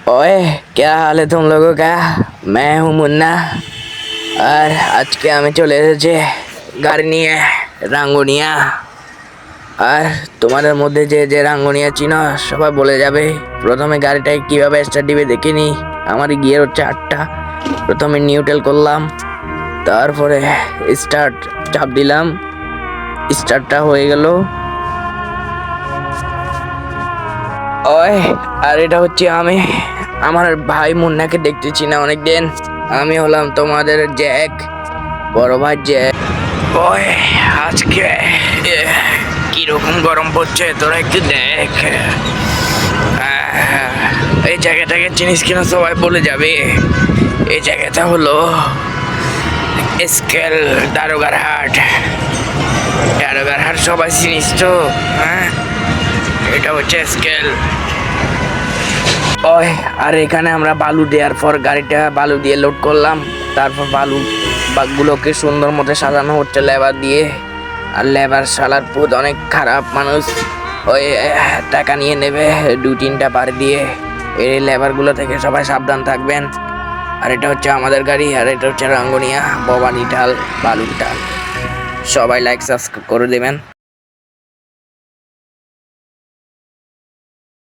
ओए, क्या हाल है तुम लोगों का। मैं हूँ मुन्ना। আর আজকে আমি চলে এসেছি গাড়ি নিয়ে রাঙ্গুনিয়া। আর তোমাদের মধ্যে যে যে রাঙ্গুনিয়া চিনো সবাই বলে যাবে। প্রথমে গাড়িটাকে কিভাবে স্টার্ট দিবে দেখে নি। আমার গিয়ার হচ্ছে 8টা। প্রথমে নিউট্রাল করলাম, তারপরে স্টার্ট চাপ দিলাম, স্টার্টটা হয়ে গেল। ওই, আর এটা হচ্ছে আমি। আমার ভাই মুন্নাকে দেখতেছি না অনেকদিন। আমি হলাম তোমাদের জ্যাক, বড় ভাই জ্যাক। ওই, আজকে কিরকম গরম পড়ছে তোরা একটু দেখ। এই জায়গাটাকে চিনিস কিনা সবাই বলে যাবে। এই জায়গাটা হলো স্কেল দারোগার হাট। দারোগার হাট সবাই চিনিস তো? হ্যাঁ, এটা হচ্ছে স্কেল। ওই, আর এখানে আমরা বালু দেওয়ার পর গাড়িটা বালু দিয়ে লোড করলাম। তারপর বালু বাগুলোকে সুন্দর মতো সাজানো হচ্ছে লেবার দিয়ে। আর লেবার শালার পুত অনেক খারাপ মানুষ। ওই টাকা নিয়ে নেবে 2-3টা পার দিয়ে। এই লেবারগুলো থেকে সবাই সাবধান থাকবেন। আর এটা হচ্ছে আমাদের গাড়ি, আর এটা হচ্ছে রাঙ্গুনিয়া ভবানী ঢাল বালুর ঢাল। সবাই লাইক সাবস্ক্রাইব করে দেবেন।